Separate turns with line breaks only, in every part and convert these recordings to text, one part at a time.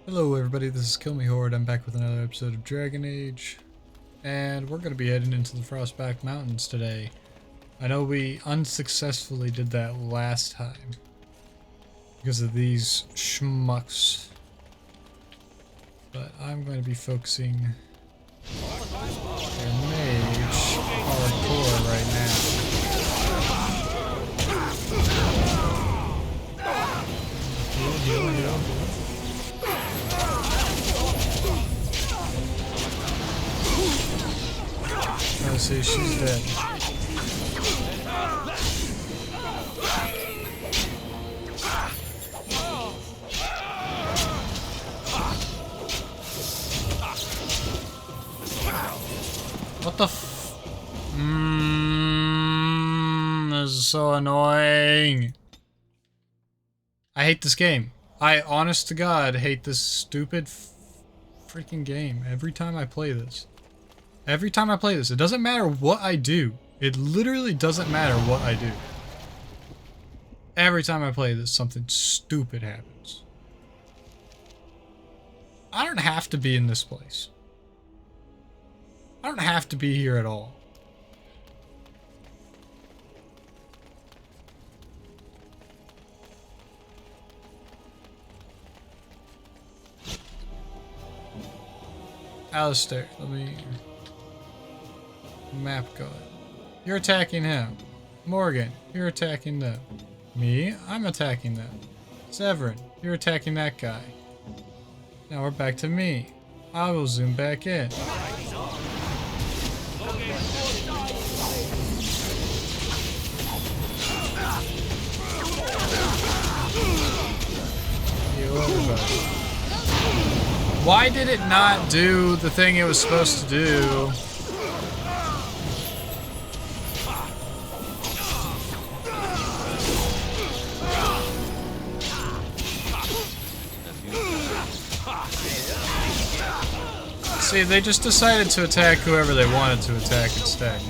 Hello everybody, this is Killmehord. I'm back with another episode of Dragon Age. And we're going to be heading into the Frostback Mountains today. I know we unsuccessfully did that last time because of these schmucks. But I'm going to be focusing on mage hardcore right now. Heal. Let's see, she's dead. What the f- this is so annoying. I hate this game. I, honest to God, hate this stupid freaking game every time I play this. Every time I play this, it doesn't matter what I do. It literally doesn't matter what I do. Every time I play this, something stupid happens. I don't have to be in this place. I don't have to be here at all. Alistair, let me... Map God. You're attacking him. Morgan, you're attacking them. Me, I'm attacking them. Severin, you're attacking that guy. Now we're back to me. I will zoom back in. Why did it not do the thing it was supposed to do? See, they just decided to attack whoever they wanted to attack instead.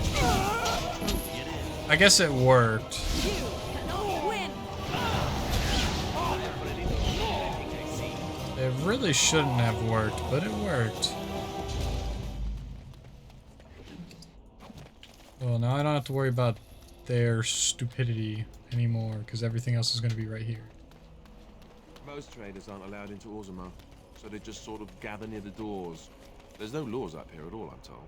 I guess it worked. It really shouldn't have worked, but it worked. Well, now I don't have to worry about their stupidity anymore, because everything else is going to be right here.
Most traders aren't allowed into Orzammar, so they just sort of gather near the doors. There's no laws up here at all, I'm told.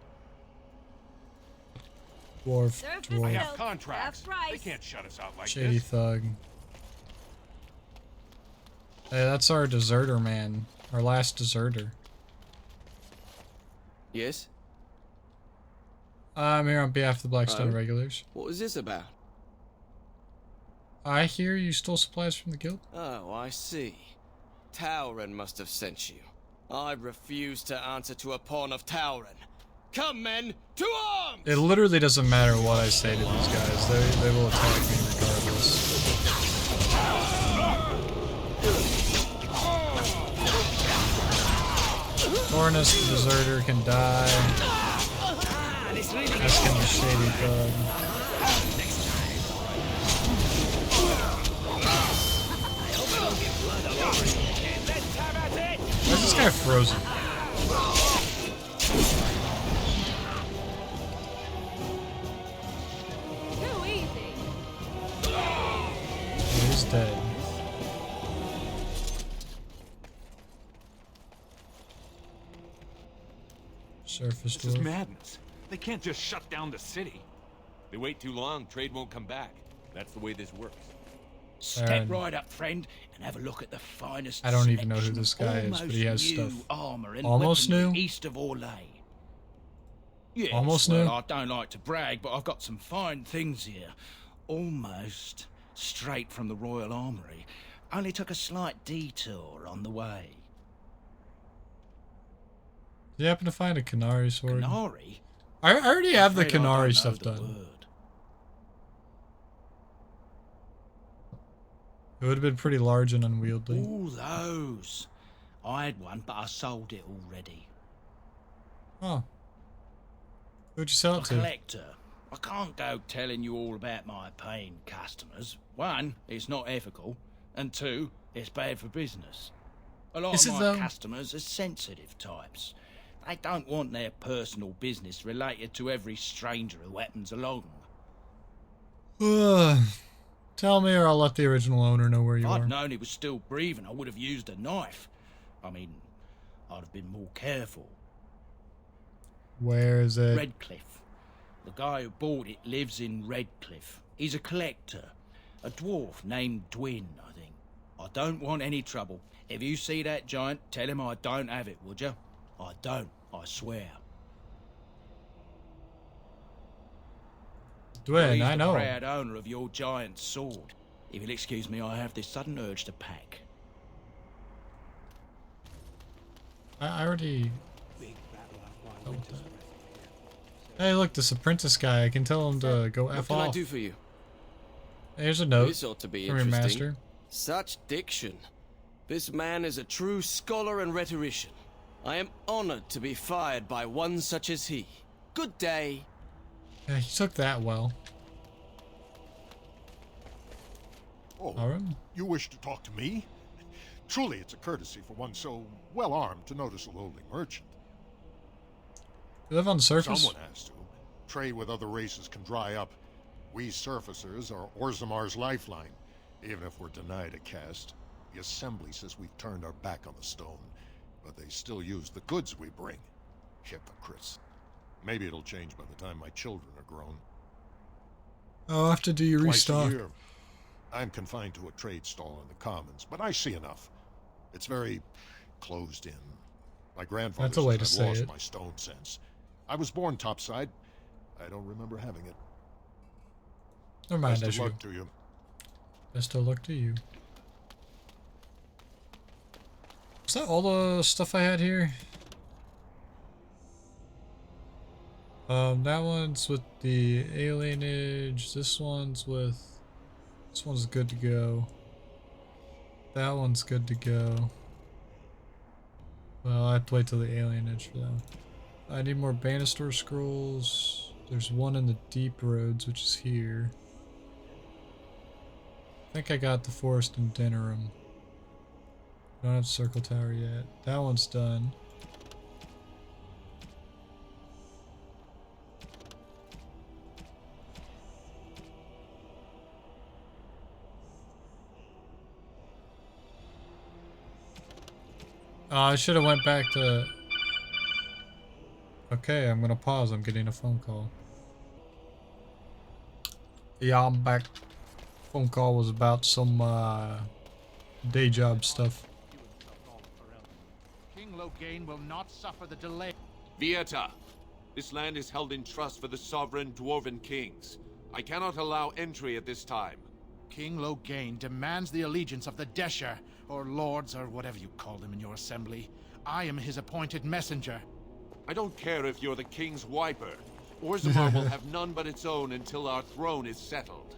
Dwarf.
I have contracts. They can't shut us out like
Shady
this.
thug. Hey, that's our deserter, man. Our last deserter.
Yes?
I'm here on behalf of the Blackstone Regulars.
What was this about?
I hear you stole supplies from the guild.
Oh, I see. Tauren must have sent you. I refuse to answer to a pawn of Tauren. Come, men, to arms!
It literally doesn't matter what I say to these guys. They will attack me regardless. Tornus, the deserter, can die. As can the shady thug. Why is this guy frozen?
Too easy.
He's dead. Surface
This is
dwarf.
madness. They can't just shut down the city.
They wait too long, trade won't come back. That's the way this works.
Step right up, friend, and have a look at the finest.
I don't even know who this guy is, but he has stuff.
Armor and
Almost new?
East of Orlais. Yes,
Almost
well,
new?
I don't like to brag, but I've got some fine things here. Almost straight from the Royal Armoury. Only took a slight detour on the way.
Do you happen to find a Canary sword?
Canary?
I already have the
Afraid I don't
Canary
know
stuff
the
done.
word.
It would have been pretty large and unwieldy.
All those. I had one, but I sold it already.
Oh. Who'd you sell
A
it to?
collector. I can't go telling you all about my paying customers. One, it's not ethical, and two, it's bad for business. A lot
Is
of
it
my
though?
customers are sensitive types. They don't want their personal business related to every stranger who happens along.
Tell me or I'll let the original owner know where
If
you
I'd
are.
known he was still breathing, I would have used a knife. I mean, I'd have been more careful.
Where is it?
Redcliffe. The guy who bought it lives in Redcliffe. He's a collector. A dwarf named Dwyn, I think. I don't want any trouble. If you see that giant, tell him I don't have it, would you? I don't, I swear.
Dwyn,
He's
I
the
know.
proud owner of your giant sword. If you'll excuse me, I have this sudden urge to pack.
I already... Oh, hey, look, this apprentice guy. I can tell him to go
What
F
can
off.
I do for you?
Here's a note
This ought to be
from your
interesting.
master.
Such diction. This man is a true scholar and rhetorician. I am honored to be fired by one such as he. Good day.
Yeah, he took that well.
Oh,
Alright.
you wish to talk to me? Truly, it's a courtesy for one so well armed to notice a lowly merchant.
You live on the surface?
Someone has to. Trade with other races can dry up. We surfacers are Orzamar's lifeline. Even if we're denied a caste, the Assembly says we've turned our back on the stone, but they still use the goods we bring. Hypocrites. Maybe it'll change by the time my children are grown.
I'll have to do your
Twice a
restock.
year, I'm confined to a trade stall in the Commons, but I see enough. It's very closed in. My grandfather
That's a way to
says
say
I've lost
it.
my stone sense. I was born topside. I don't remember having it.
Never mind,
Best
I
of
should.
luck to you.
Best of luck to you. Is that all the stuff I had here? That one's with the alienage. This one's good to go. That one's good to go. Well, I have to wait till the alienage for that. I need more Bannister scrolls. There's one in the deep roads, which is here. I think I got the forest in Denerim. Don't have Circle Tower yet. That one's done. I should have went back to... Okay, I'm gonna pause. I'm getting a phone call. Yeah, I'm back. Phone call was about some day job stuff.
King Loghain will not suffer the delay.
Vieta, this land is held in trust for the sovereign Dwarven kings. I cannot allow entry at this time.
King Loghain demands the allegiance of the Desher, or lords, or whatever you call them in your assembly. I am his appointed messenger.
I don't care if you're the king's wiper. Orzammar will have none but its own until our throne is settled.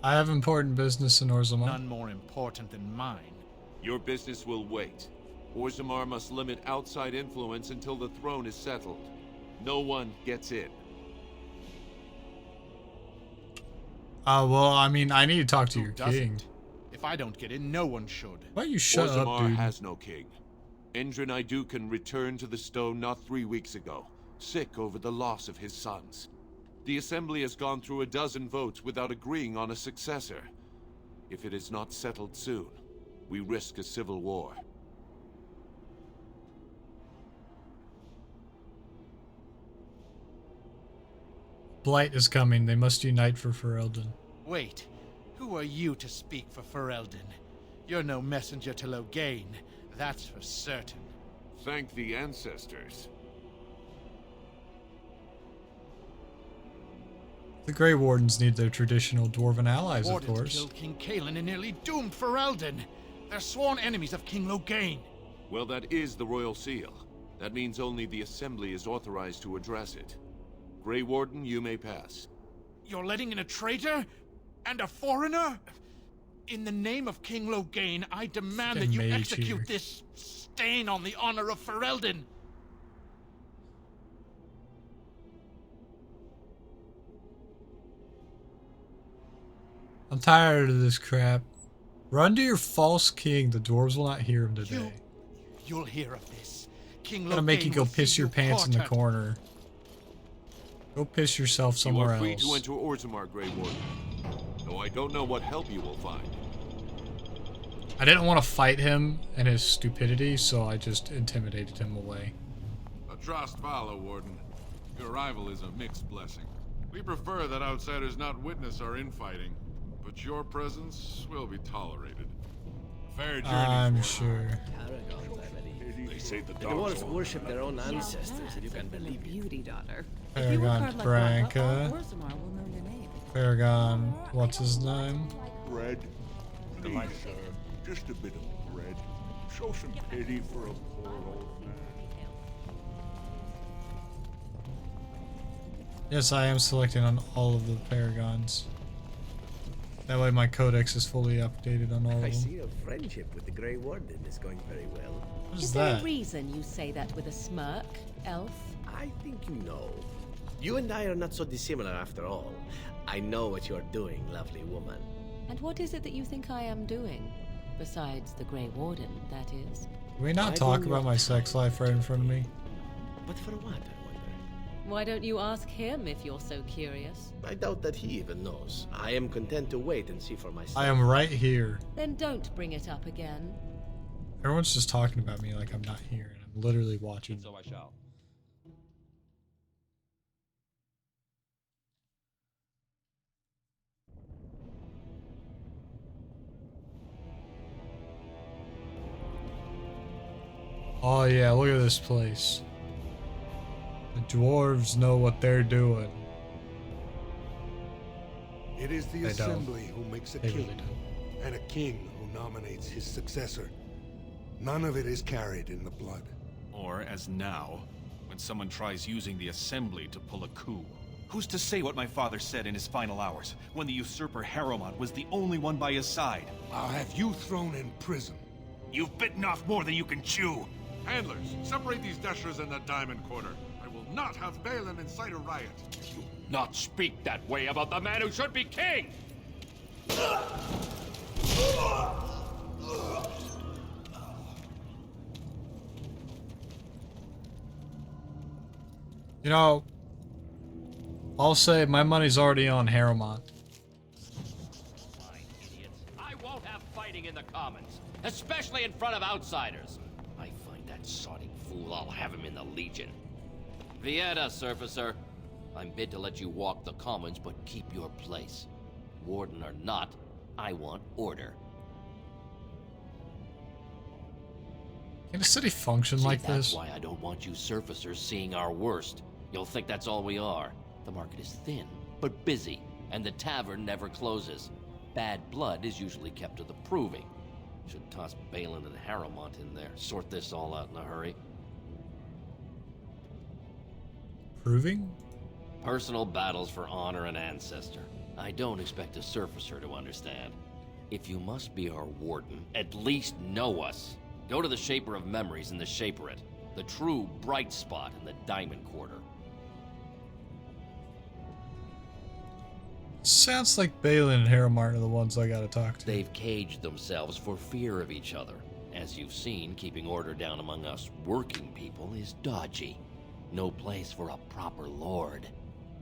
I have important business in Orzammar.
None more important than mine.
Your business will wait. Orzammar must limit outside influence until the throne is settled. No one gets in.
Well, I mean, I need to talk to
Who
your
doesn't?
king.
If I don't get in, no one should.
Why don't you shut up,
Orzammar
dude?
has no king. Endrin Idukan returned to the stone not 3 weeks ago, sick over the loss of his sons. The Assembly has gone through a dozen votes without agreeing on a successor. If it is not settled soon, we risk a civil war.
Blight is coming. They must unite for Ferelden.
Wait, who are you to speak for Ferelden? You're no messenger to Loghain, that's for certain.
Thank the ancestors.
The Grey Wardens need their traditional Dwarven allies, of
Wardens
course.
killed King Kaelin and nearly doomed Ferelden. They're sworn enemies of King Loghain.
Well, that is the royal seal. That means only the Assembly is authorized to address it. Grey Warden, you may pass.
You're letting in a traitor? And a foreigner? In the name of King Loghain, I demand that you
mage
execute
here.
this stain on the honor of Ferelden.
I'm tired of this crap. Run to your false king. The dwarves will not hear him today.
You'll hear of this. King
I'm gonna make you
Logain
go
will
piss
see
your
you
pants in the
quartered.
corner. Go piss yourself
You
somewhere
are free
else.
to enter Orzammar, Grey Warden. Though I don't know what help you will find.
I didn't want to fight him and his stupidity, so I just intimidated him away.
A trust follow, Warden. Your arrival is a mixed blessing. We prefer that outsiders not witness our infighting, but your presence will be tolerated. Fair journey.
I'm sure.
They say the
The dwarves worship their own ancestors, if you can believe it.
Beauty daughter.
Paragon Branca.
Orzammar will know your name.
Paragon, what's his name?
Bread. Please, sir. Just a bit of bread. Show some pity for a poor old man.
Yes, I am selecting on all of the Paragons. That way my codex is fully updated on all of
I
them.
see your friendship with the Grey Warden is going very well.
What
Is
is
there
that?
a reason you say that with a smirk, elf?
I think you know. You and I are not so dissimilar after all. I know what you're doing, lovely woman.
And what is it that you think I am doing? Besides the Grey Warden, that is.
Can we not
I
talk
do
about
not
my sex life right in front of me?
But for what, I wonder?
Why don't you ask him if you're so curious?
I doubt that he even knows. I am content to wait and see for myself.
I am right here.
Then don't bring it up again.
Everyone's just talking about me like I'm not here, and I'm literally watching.
So I shall.
Oh yeah, look at this place. The dwarves know what they're doing.
It is the
They don't.
Assembly who makes a
They
king,
really don't.
and a king who nominates his successor. None of it is carried in the blood.
Or, as now, when someone tries using the Assembly to pull a coup. Who's to say what my father said in his final hours, when the usurper Harrowmont was the only one by his side?
I'll have you thrown in prison.
You've bitten off more than you can chew!
Handlers, separate these dashers in the Diamond Quarter. I will not have Balin incite a riot.
You not speak that way about the man who should be king!
You know, I'll say my money's already on Harrowmont.
Fine, idiots. I won't have fighting in the Commons, especially in front of outsiders. I find that sodding fool, I'll have him in the Legion. Vieta, Surfacer. I'm bid to let you walk the Commons, but keep your place. Warden or not, I want order.
Can a city function
See,
like
that's
this?
why I don't want you surfacers seeing our worst. You'll think that's all we are. The market is thin, but busy, and the tavern never closes. Bad blood is usually kept to the proving. Should toss Balin and Harrowmont in there. Sort this all out in a hurry.
Proving?
Personal battles for honor and ancestor. I don't expect a surfacer to understand. If you must be our warden, at least know us. Go to the Shaper of Memories in the Shaperate, the true bright spot in the Diamond Quarter.
Sounds like Balin and Harrowmont are the ones I gotta talk to.
They've caged themselves for fear of each other. As you've seen, keeping order down among us working people is dodgy. No place for a proper lord.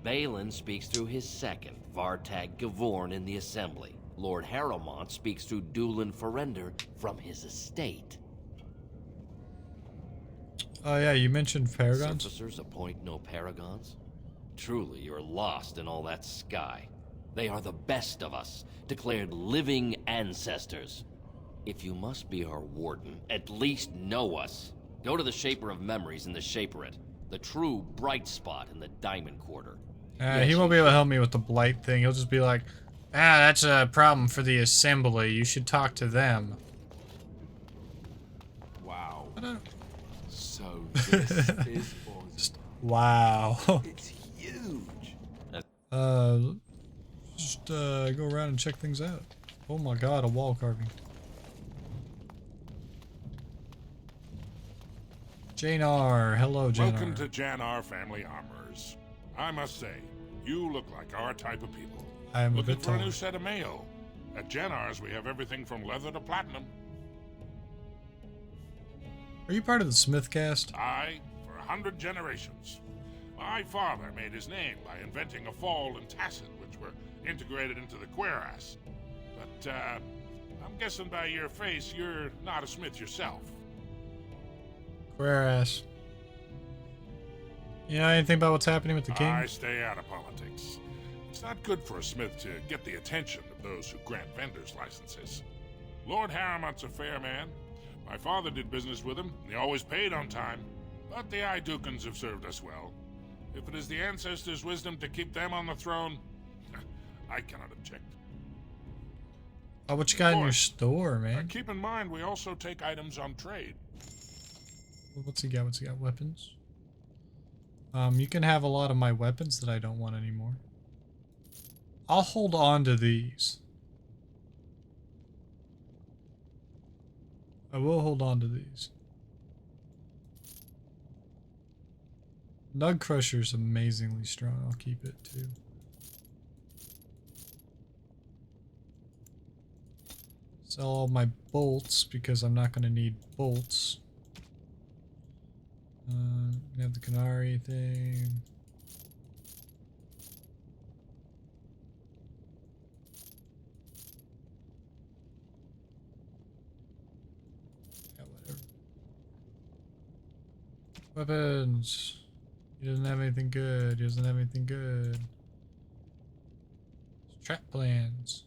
Balin speaks through his second, Vartag Gavorn, in the Assembly. Lord Harrowmont speaks through Dulin Ferender from his estate.
Oh yeah, you mentioned Paragons?
Surfacers appoint no paragons? Truly, you're lost in all that sky. They are the best of us, declared living ancestors. If you must be our warden, at least know us. Go to the Shaper of Memories in the Shaperate, the true bright spot in the Diamond Quarter.
He won't be able to help me with the blight thing. He'll just be like, that's a problem for the Assembly. You should talk to them.
Wow.
So this is
Just, wow.
It's huge.
Just go around and check things out. Oh my god, a wall carving. Janar, hello Janar.
Welcome to Janar Family Armors. I must say, you look like our type of people.
I am a
Looking
bit
for a
taller.
new set of mail. At Janar's, we have everything from leather to platinum.
Are you part of the Smith cast?
Aye, for 100 generations. My father made his name by inventing a fall and tacit, which were integrated into the cuirass. But, I'm guessing by your face, you're not a smith yourself.
Cuirass. You know anything about what's happening with the king?
I stay out of politics. It's not good for a smith to get the attention of those who grant vendors licenses. Lord Harrowmont's a fair man. My father did business with him, and he always paid on time. But the Idukans have served us well. If it is the ancestors' wisdom to keep them on the throne, I cannot object.
Oh, what you got in your store, man?
Keep in mind, we also take items on trade.
What's he got? What's he got? Weapons? You can have a lot of my weapons that I don't want anymore. I'll hold on to these. I will hold on to these. Nug Crusher's amazingly strong. I'll keep it too. Sell all my bolts because I'm not going to need bolts. We have the Canary thing. Yeah, whatever. Weapons. He doesn't have anything good. He doesn't have anything good. Trap plans.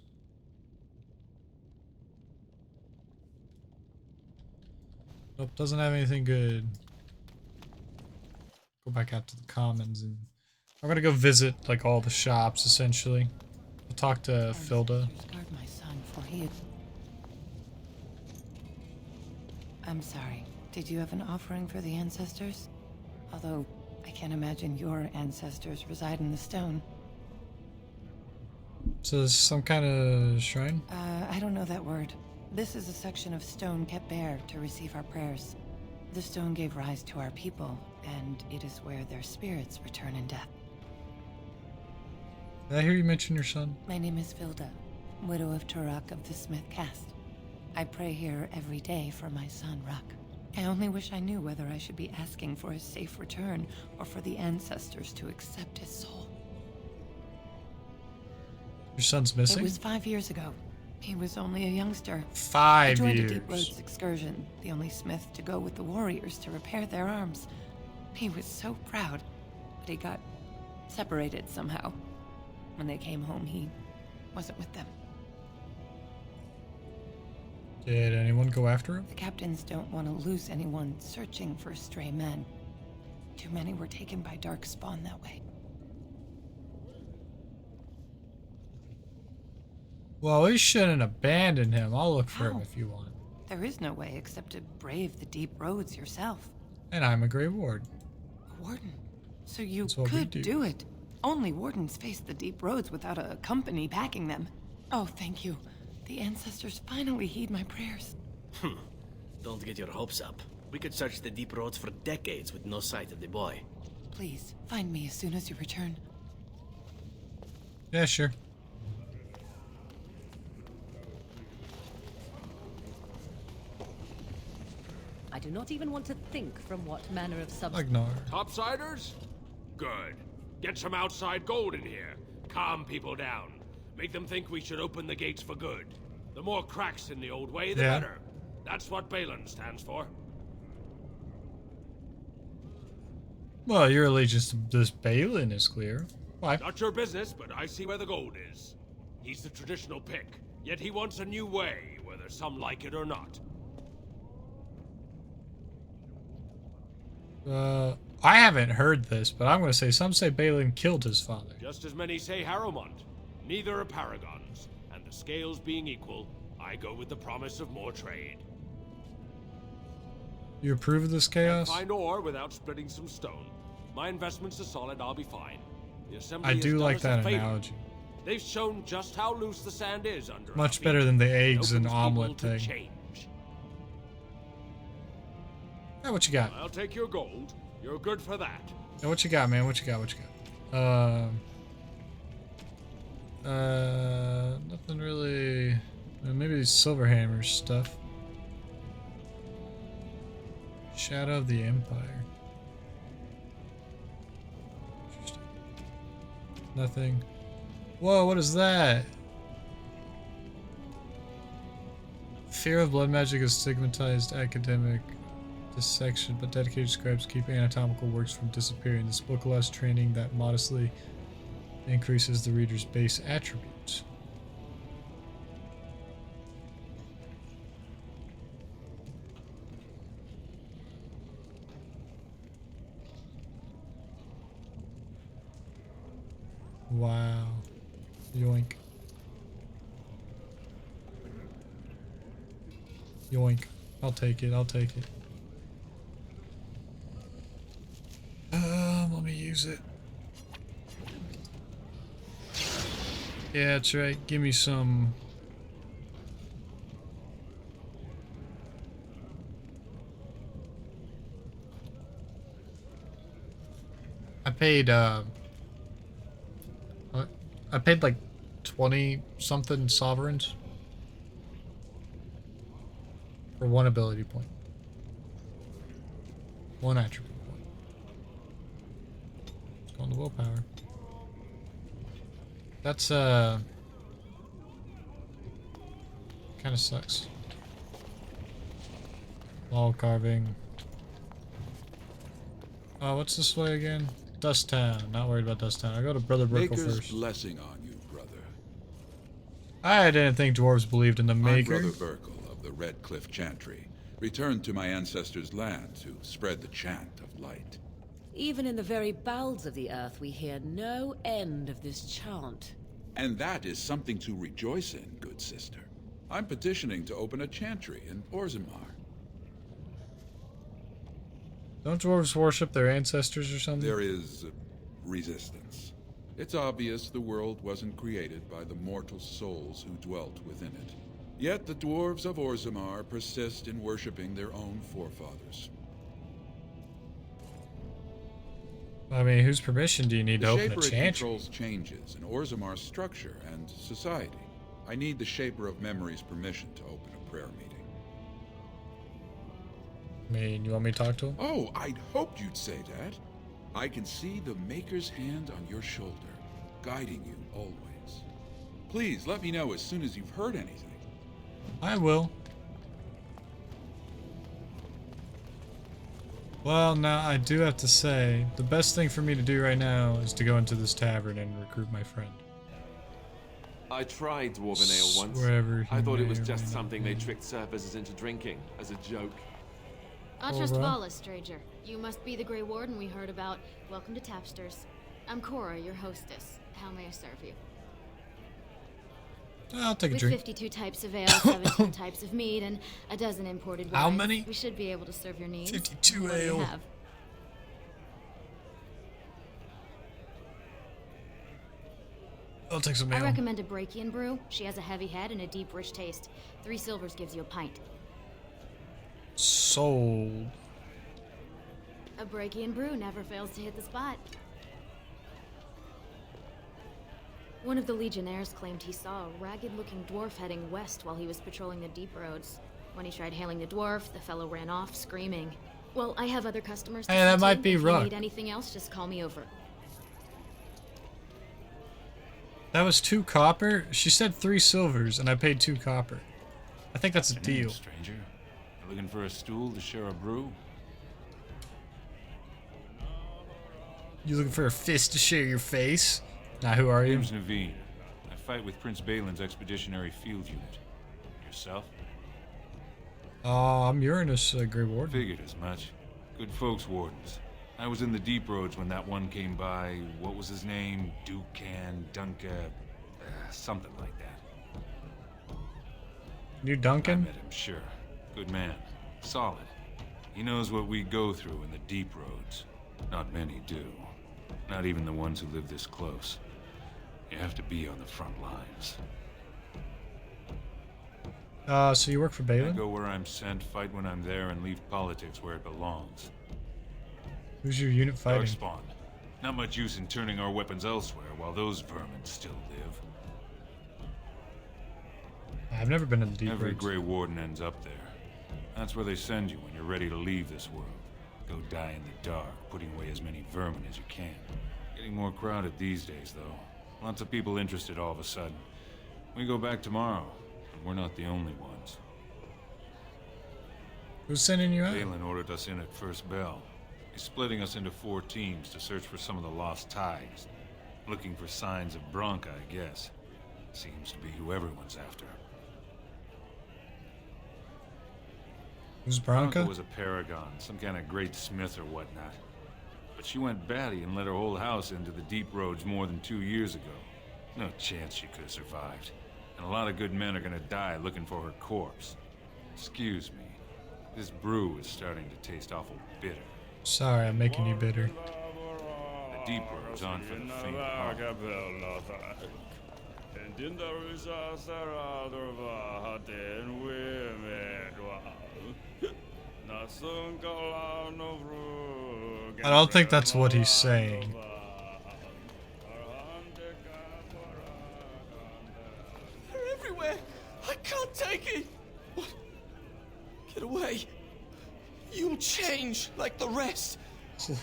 Nope, doesn't have anything good. Go back out to the commons and I'm gonna go visit like all the shops essentially. I'll talk to Filda.
My son, for he... I'm sorry. Did you have an offering for the ancestors? Although I can't imagine your ancestors reside in the stone.
So there's some kind of shrine?
I don't know that word. This is a section of stone kept bare to receive our prayers. The stone gave rise to our people, and it is where their spirits return in death.
Did I hear you mention your son?
My name is Filda, widow of Turok of the Smith caste. I pray here every day for my son, Ruck. I only wish I knew whether I should be asking for his safe return or for the ancestors to accept his soul.
Your son's missing?
It was 5 years ago. He was only a youngster.
5 years.
He joined a Deep Roads excursion, the only smith to go with the warriors to repair their arms. He was so proud, but he got separated somehow. When they came home, he wasn't with them.
Did anyone go after him?
The captains don't want to lose anyone searching for stray men. Too many were taken by dark spawn that way.
Well, we shouldn't abandon him. I'll look for him if you want.
There is no way except to brave the deep roads yourself.
And I'm a Grey Ward.
A warden? So you could do it. Only wardens face the deep roads without a company backing them. Oh, thank you. The ancestors finally heed my prayers.
Don't get your hopes up. We could search the deep roads for decades with no sight of the boy.
Please, find me as soon as you return.
Yeah, sure.
I do not even want to think from what manner of
Topsiders? Good. Get some outside gold in here. Calm people down. Make them think we should open the gates for good. The more cracks in the old way, the better. That's what Balin stands for.
Well, your allegiance to this Balin is clear. Why?
Not your business, but I see where the gold is. He's the traditional pick, yet he wants a new way, whether some like it or not.
I haven't heard this, but I'm going to say some say Balin killed his father.
Just as many say Harrowmont. Neither are paragons, and the scales being equal, I go with the promise of more trade.
You approve of this chaos?
Find ore without splitting some stone. My investments are solid, I'll be fine. The assembly
I
has
do
done
like
us
that
a favor.
analogy.
They've shown just how loose the sand is under
Much
our
better
feet.
than the eggs
It
and
opens
omelet
people to
thing.
change.
Yeah, what you got?
I'll take your gold. You're good for that.
Yeah, what you got, man? What you got? What you got? Nothing really. Maybe Silverhammer stuff. Shadow of the Empire. Interesting. Nothing. Whoa, what is that? Fear of blood magic is stigmatized academic dissection, but dedicated scribes keep anatomical works from disappearing. This book allows training that modestly increases the reader's base attributes. Wow. Yoink. Yoink. I'll take it, I'll take it. Let me use it. Yeah, that's right. Give me some. I paid like 20 something sovereigns for one ability point. One attribute point. Let's go on the willpower. That's kind of sucks. Wall carving. Oh, what's this way again? Dust Town. Not worried about Dust Town. I go to Brother Brickle
Maker's
first.
blessing on you, brother.
I didn't think dwarves believed in the Maker.
I'm Brother Burkle of the Red Cliff Chantry, returned to my ancestors' land to spread the chant of light.
Even in the very bowels of the earth, we hear no end of this chant.
And that is something to rejoice in, good sister. I'm petitioning to open a chantry in Orzammar.
Don't dwarves worship their ancestors or something?
There is resistance. It's obvious the world wasn't created by the mortal souls who dwelt within it. Yet the dwarves of Orzammar persist in worshipping their own forefathers.
I mean, whose permission do you need to open a
The Shaper
chantry?
controls changes in Orzammar's structure and society. I need the Shaper of Memory's permission to open a prayer meeting.
I mean, you want me to talk to him?
Oh, I'd hoped you'd say that. I can see the Maker's hand on your shoulder, guiding you always. Please let me know as soon as you've heard anything.
I will. Well, now I do have to say, the best thing for me to do right now is to go into this tavern and recruit my friend.
I tried Dwarven Ale once.
Wherever
I thought
he
it was
may or
just
may not
something
be.
they tricked surfacers into drinking, as a joke.
Atrastvala, stranger. You must be the Grey Warden we heard about. Welcome to Tapster's. I'm Cora, your hostess. How may I serve you?
I'll take a
With
drink.
52 types of ale, 17 types of mead, and a dozen imported wines.
How many?
We should be able to serve your needs.
52
What do you
ale.
have?
I'll take some
I
ale.
recommend a Brachian brew. She has a heavy head and a deep, rich taste. 3 silvers gives you a pint.
Sold.
A Brachian brew never fails to hit the spot. One of the Legionnaires claimed he saw a ragged-looking dwarf heading west while he was patrolling the deep roads. When he tried hailing the dwarf, the fellow ran off, screaming. Well, I have other customers to
Hey, that
see
might
to.
be
If you
Ruck.
need anything else, just call me over.
That was 2 copper? She said 3 silvers, and I paid 2 copper. I think that's a
What's your name,
deal.
stranger? You looking for a stool to share a brew?
You looking for a fist to share your face? Now, who are you?
Name's Naveen. I fight with Prince Balin's expeditionary field unit. Yourself?
I'm Uranus, Grey Warden.
Figured as much. Good folks, wardens. I was in the deep roads when that one came by. What was his name? Dukan, Dunka, something like that.
You Duncan?
I met him, sure. Good man. Solid. He knows what we go through in the deep roads. Not many do. Not even the ones who live this close. You have to be on the front lines.
So you work for
I
Balin?
go where I'm sent, fight when I'm there, and leave politics where it belongs.
Who's your unit fighting?
Darkspawn. Not much use in turning our weapons elsewhere while those vermin still live.
I've never been in the deep
Every
roads.
Grey Warden ends up there. That's where they send you when you're ready to leave this world. Go die in the dark, putting away as many vermin as you can. Getting more crowded these days, though. Lots of people interested all of a sudden. We go back tomorrow, and we're not the only ones.
Who's sending you out?
Balin ordered us in at first bell. He's splitting us into 4 teams to search for some of the lost ties. Looking for signs of Bronca, I guess. Seems to be who everyone's after.
Who's Bronca?
Was a paragon, some kind of great smith or whatnot. But she went batty and let her whole house into the deep roads more than 2 years ago. No chance she could have survived. And a lot of good men are gonna die looking for her corpse. Excuse me. This brew is starting to taste awful bitter.
Sorry, I'm making you bitter.
The deep roads aren't for the faint of heart.
I don't think that's what he's saying.
They're everywhere. I can't take it. What? Get away. You'll change like the rest.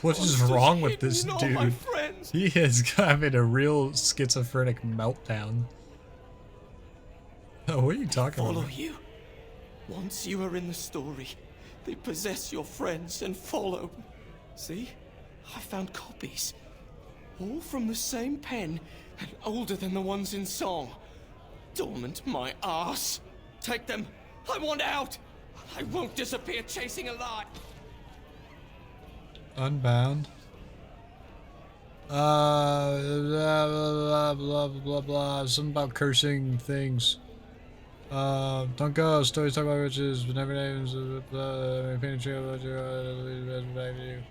What is wrong with this
all my
dude?
friends.
He is having a real schizophrenic meltdown. Oh, what are you talking
Follow
about?
you. Once you are in the story, they possess your friends and follow. See? I found copies. All from the same pen and older than the ones in song. Dormant my ass. Take them. I want out. I won't disappear chasing a lie.
Unbound. Blah, blah, blah, blah, blah. Something about cursing things. Don't go. Stories talk about riches, but never names. Painted trail about you.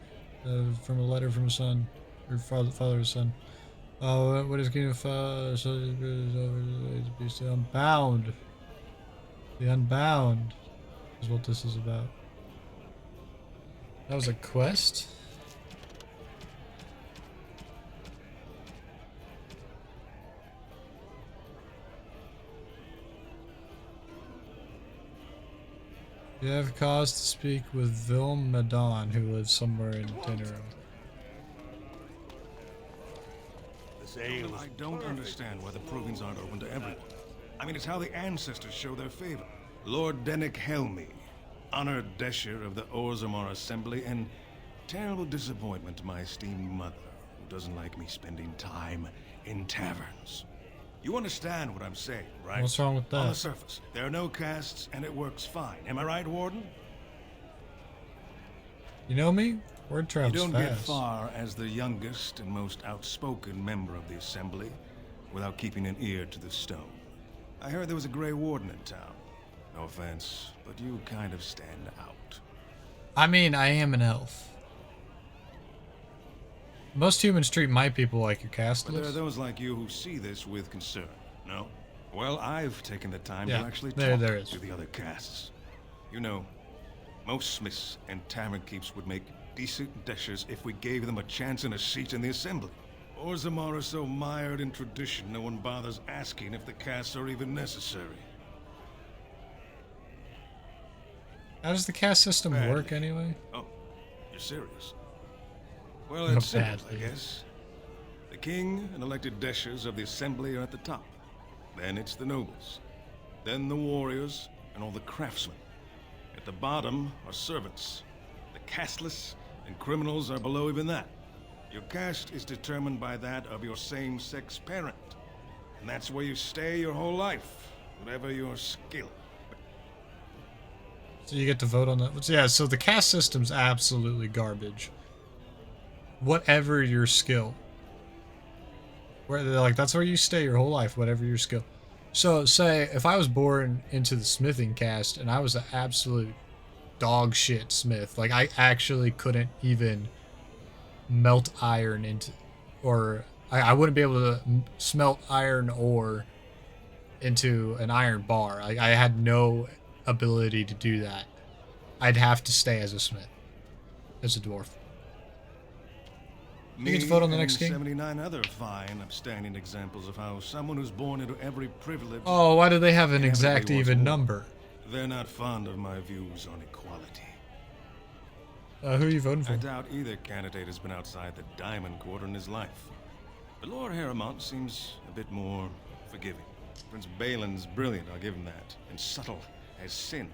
From a letter from a son, or father's son. What is King of Fire? So is Unbound. The Unbound is what this is about. That was a quest? You have cause to speak with Vilm Madon, who lives somewhere in Tenerum.
I don't understand why the provings aren't open to everyone. I mean, it's how the ancestors show their favor. Lord Dennick Helmi, honored Desher of the Orzammar Assembly, and terrible disappointment to my esteemed mother, who doesn't like me spending time in taverns. You understand what I'm saying, right?
What's wrong with that?
On the surface, there are no castes, and it works fine. Am I right, Warden?
You know me? Word travels
You don't
fast.
get far as the youngest and most outspoken member of the Assembly without keeping an ear to the stone. I heard there was a Grey Warden in town. No offense, but you kind of stand out.
I mean, I am an elf. Most humans treat my people like your caste
But there are
list.
those like you who see this with concern, no? Well, I've taken the time
Yeah,
to actually
there
talk
is.
to the other castes. You know, most smiths and tavern keeps would make decent deshers if we gave them a chance and a seat in the Assembly. Orzammar are so mired in tradition, no one bothers asking if the castes are even necessary.
How does the caste system work anyway?
Oh, you're serious? Well,
No,
it's simple, I
badly.
guess. The king and elected deshers of the Assembly are at the top. Then it's the nobles. Then the warriors and all the craftsmen. At the bottom are servants. The casteless and criminals are below even that. Your caste is determined by that of your same-sex parent. And that's where you stay your whole life, whatever your skill.
So you get to vote on that. Yeah, so the caste system's absolutely garbage. Whatever your skill. Where they're like, that's where you stay your whole life, whatever your skill. So say if I was born into the smithing caste and I was an absolute dog shit smith, like I actually couldn't even melt iron into, or I wouldn't be able to smelt iron ore into an iron bar. Like I had no ability to do that. I'd have to stay as a smith, as a dwarf. You get to vote on the next
and
game.
79 other fine, upstanding examples of how someone who's born into every privilege...
Oh, why do they have an
inevitably
exact
wants
even
more.
number?
They're not fond of my views on equality.
Who are you voting for?
I doubt either candidate has been outside the Diamond Quarter in his life. But Lord Harrowmont seems a bit more forgiving. Prince Balin's brilliant, I'll give him that, and subtle as sin.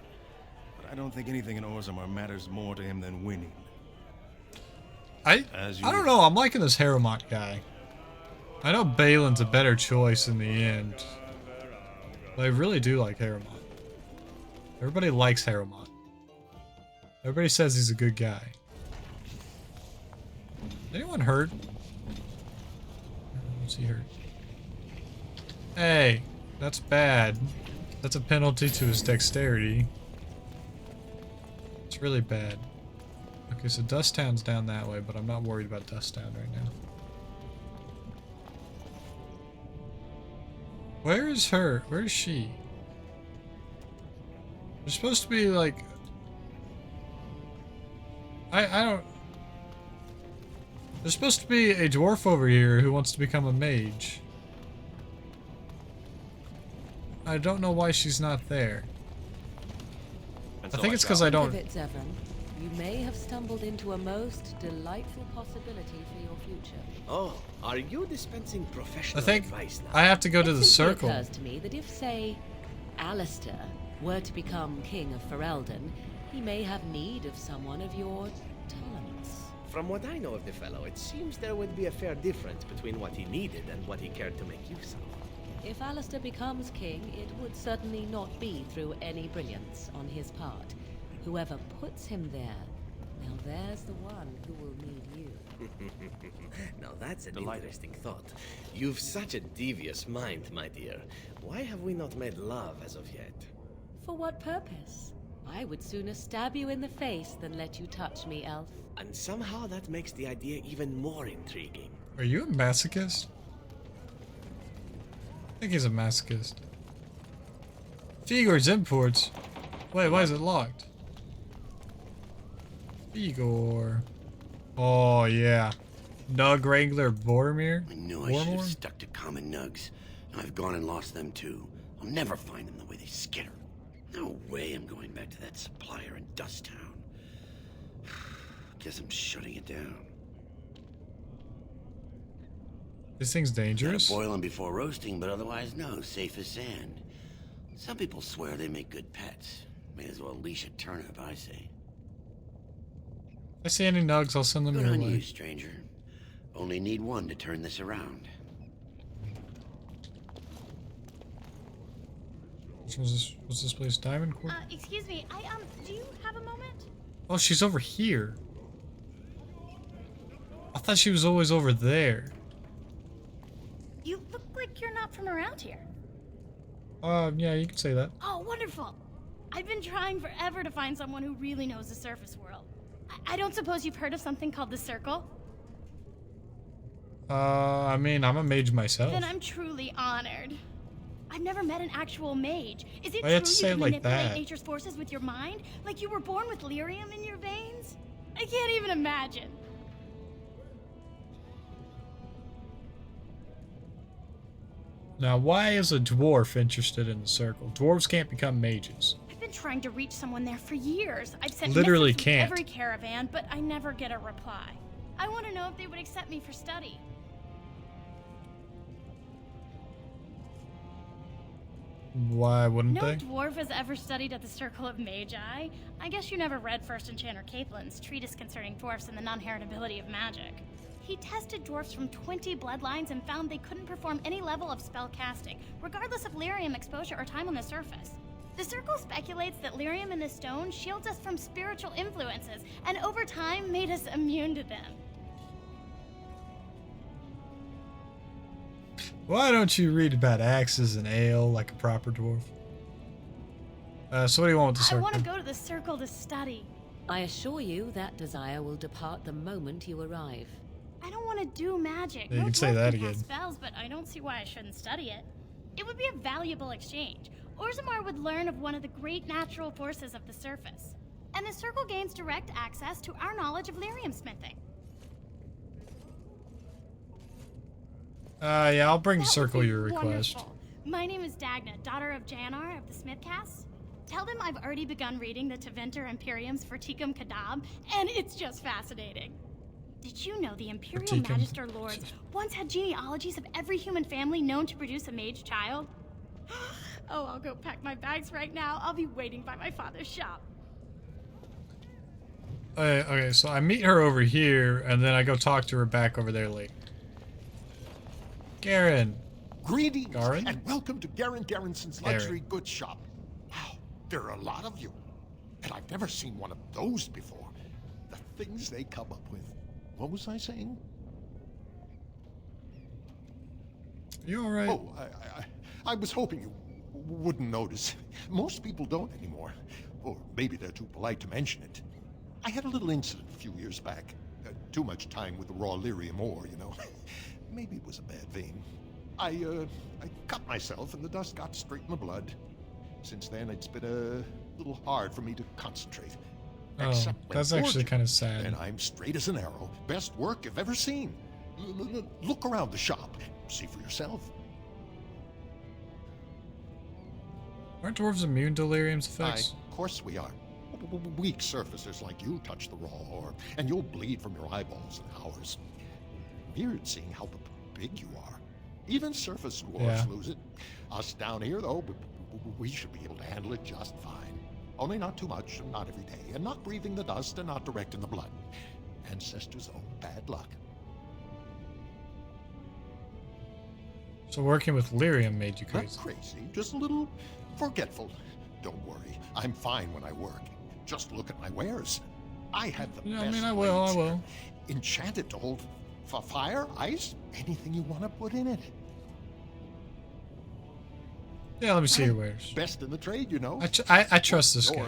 But I don't think anything in Orzammar matters more to him than winning.
I don't know, I'm liking this Harrowmont guy. I know Balin's a better choice in the end. But I really do like Harrowmont. Everybody likes Harrowmont. Everybody says he's a good guy. Anyone hurt? What's he hurt? Hey, that's bad. That's a penalty to his dexterity. It's really bad. Okay, so Dust Town's down that way, but I'm not worried about Dust Town right now. Where is her? Where is she? There's supposed to be like... I don't... There's supposed to be a dwarf over here who wants to become a mage. I don't know why she's not there. I think it's because I don't...
Think of it, Zevran. You may have stumbled into a most delightful possibility for your future.
Oh, are you dispensing professional
I think
advice now?
I have to go to
It
the
simply
circle.
occurs to me that if, say, Alistair were to become King of Ferelden, he may have need of someone of your talents.
From what I know of the fellow, it seems there would be a fair difference between what he needed and what he cared to make use of.
If Alistair becomes king, it would certainly not be through any brilliance on his part. Whoever puts him there, now there's the one who will need you.
Now that's an interesting thought. You've such a devious mind, my dear. Why have we not made love as of yet?
For what purpose? I would sooner stab you in the face than let you touch me, elf.
And somehow that makes the idea even more intriguing.
Are you a masochist? I think he's a masochist. Figor's imports. Wait, why is it locked? Figor. Oh yeah. Nug Wrangler Boromir?
I knew I should have stuck to common nugs. I've gone and lost them too. I'll never find them the way they skitter. No way I'm going back to that supplier in Dust Town. Guess I'm shutting it down.
This thing's dangerous.
Gotta boil them before roasting, but otherwise no, safe as sand. Some people swear they make good pets. May as well leash a turnip, I say.
If I see any nugs, I'll send them
Good
your
on
way.
you, stranger. Only need one to turn this around.
Which was this? What's this place? Diamond Court?
Excuse me, do you have a moment?
Oh, she's over here. I thought she was always over there.
You look like you're not from around here.
Yeah, you can say that.
Oh, wonderful. I've been trying forever to find someone who really knows the surface world. I don't suppose you've heard of something called the Circle?
I mean, I'm a mage myself.
Then I'm truly honored. I've never met an actual mage. Is it
Why
true
you have to say
you
it
can
like
manipulate
that?
nature's forces with your mind? Like you were born with lyrium in your veins? I can't even imagine.
Now, why is a dwarf interested in the circle? Dwarves can't become mages.
I've been trying to reach someone there for years. I've sent
Literally
messages
can't.
with every caravan, but I never get a reply. I want to know if they would accept me for study.
Why wouldn't
No
they?
dwarf has ever studied at the Circle of Magi. I guess you never read First Enchanter Caplin's treatise concerning dwarfs and the non-heritability of magic. He tested dwarfs from 20 bloodlines and found they couldn't perform any level of spell casting, regardless of lyrium exposure or time on the surface. The Circle speculates that lyrium in the stone shields us from spiritual influences, and over time made us immune to them.
Why don't you read about axes and ale like a proper dwarf? So what do you want with the
I
circle?
want to go to the Circle to study.
I assure you that desire will depart the moment you arrive.
I don't want to do magic.
Yeah, you
No
can say
dwarf
that
can
again.
cast spells, but I don't see why I shouldn't study it. It would be a valuable exchange. Orzammar would learn of one of the great natural forces of the surface. And the Circle gains direct access to our knowledge of lyrium smithing.
Yeah, I'll bring
That
circle
would be
your request.
wonderful. My name is Dagna, daughter of Janar of the Smithcast. Tell them I've already begun reading the Tevinter Imperium's Verticum Kadab, and it's just fascinating. Did you know the Imperial
Verticum.
Magister Lords once had genealogies of every human family known to produce a mage child? Oh, I'll go pack my bags right now. I'll be waiting by my father's shop.
Okay, so I meet her over here, and then I go talk to her back over there later. Garen.
Greetings
Garen?
and welcome to Garen Garrison's luxury goods shop. Wow, there are a lot of you. And I've never seen one of those before. The things they come up with. What was I saying?
You alright?
Oh, I was hoping you wouldn't notice. Most people don't anymore. Or maybe they're too polite to mention it. I had a little incident a few years back. Too much time with the raw lyrium ore, you know. Maybe it was a bad vein. I cut myself and the dust got straight in the blood. Since then, it's been a little hard for me to concentrate.
Oh,
Except when
that's actually
fortunate,
kind of sad.
And I'm straight as an arrow. Best work you've ever seen. Look around the shop. See for yourself.
Aren't dwarves immune to lyrium's effects?
Of course we are. Weak surfacers like you touch the raw ore, and you'll bleed from your eyeballs in hours. Weird seeing how big you are. Even surface dwarves lose it. Us down here, though, we should be able to handle it just fine. Only not too much, and not every day, and not breathing the dust, and not direct in the blood. Ancestors' own bad luck.
So working with lyrium made you crazy.
Not crazy, just a little forgetful. Don't worry, I'm fine when I work. Just look at my wares. I have the best
I will.
blades. Enchanted to hold fire, ice, anything you want to put in it.
Yeah, let me see your wares.
Best in the trade, you know.
I trust this guy.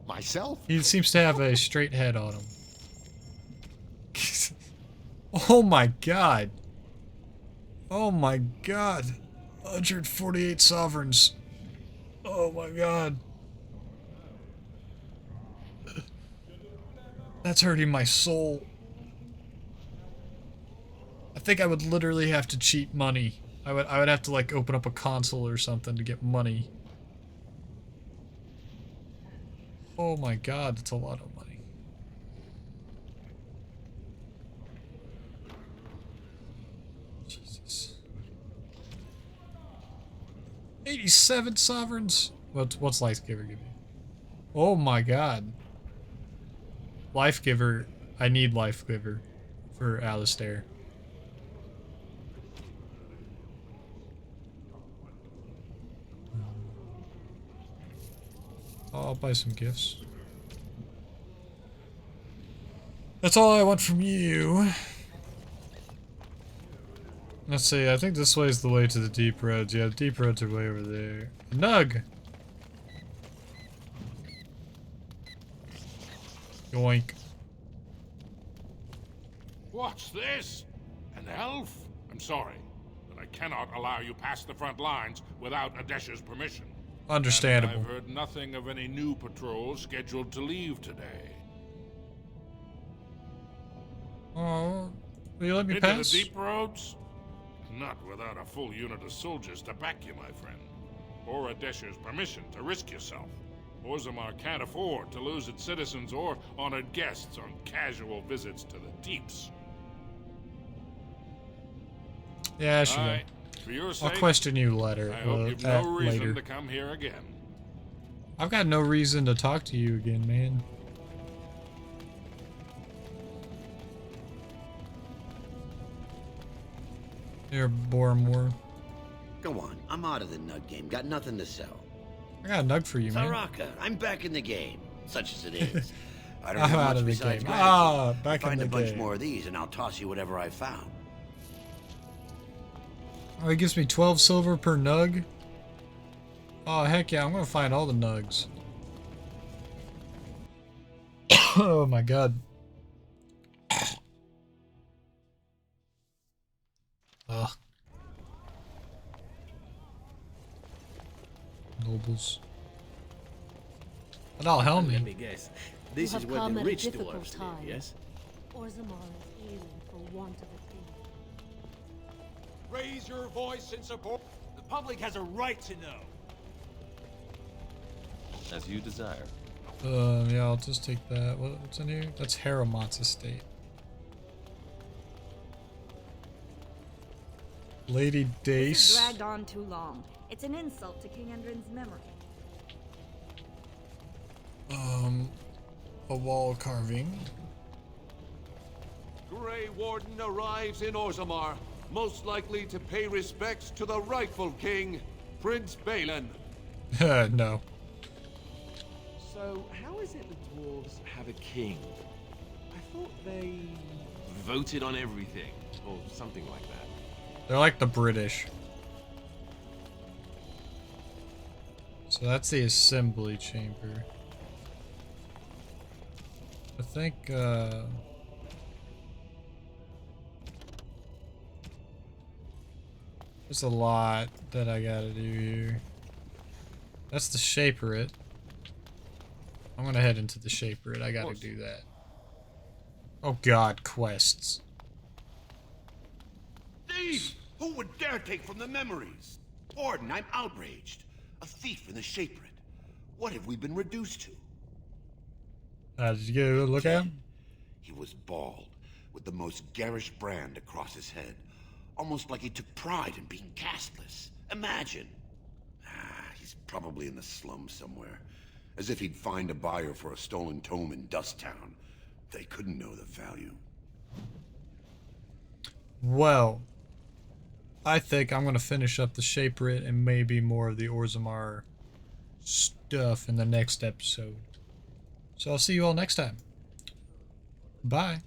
Myself.
He seems to have a straight head on him. Oh my god. Oh my god. 148 sovereigns. Oh my god. That's hurting my soul. I think I would literally have to cheat money. I would have to like open up a console or something to get money. Oh my god, that's a lot of money. Jesus. 87 sovereigns? What's Life Giver give me? Oh my god. Life Giver. I need Life Giver for Alistair. I'll buy some gifts. That's all I want from you. Let's see, I think this way is the way to the deep roads. Yeah, the deep roads are way over there. Nug! Yoink.
What's this? An elf? I'm sorry, but I cannot allow you past the front lines without Adesha's permission.
Understandable.
And I've heard nothing of any new patrols scheduled to leave today.
Oh, will you let me
Into
pass?
the deep roads? Not without a full unit of soldiers to back you, my friend. Or Adesha's permission to risk yourself. Orzammar can't afford to lose its citizens or honored guests on casual visits to the deeps.
Yeah, sure.
For your
I'll
sake,
question you later.
I hope you've no reason
later.
to come here again.
I've got no reason to talk to you again, man. Here, Boromir.
Go on, I'm out of the nug game. Got nothing to sell.
I got a nug for you, man.
Taraka, I'm back in the game, such as it is. I don't
I'm
have
out
much
of the
besides
game.
gratitude.
Back in
Find
the
a bunch
game.
more of these, and I'll toss you whatever I found.
Oh, he gives me 12 silver per nug? Oh, heck yeah, I'm gonna find all the nugs. Oh my god. Ugh. Nobles. But I'll help
Let
me.
me guess. This
You
is
have
where
come
the
at a
rich
difficult
dwarves live,
time.
yes?
Orzammar is ailing for want of a king.
Raise your voice in support. The public has a right to know.
As you desire.
Yeah, I'll just take that. What's in here? That's Harrowmont's estate. Lady
This has
Dace.
dragged on too long. It's an insult to King Endrin's memory.
A wall carving.
Grey Warden arrives in Orzammar, most likely to pay respects to the rightful king, Prince Balin.
No.
So, how is it the dwarves have a king? I thought they voted on everything, or something like that.
They're like the British. So that's the assembly chamber. I think, there's a lot that I gotta do here. That's the Shaperate. I'm gonna head into the Shaperate. I gotta do that. Oh god, quests.
Thief! Who would dare take from the memories? Warden, I'm outraged. A thief in the Shaperate. What have we been reduced to?
Did you get a good look at him?
He was bald, with the most garish brand across his head. Almost like he took pride in being castless. Imagine. He's probably in the slums somewhere. As if he'd find a buyer for a stolen tome in Dusttown. They couldn't know the value.
Well, I think I'm gonna finish up the Shaperate and maybe more of the Orzammar stuff in the next episode. So I'll see you all next time. Bye.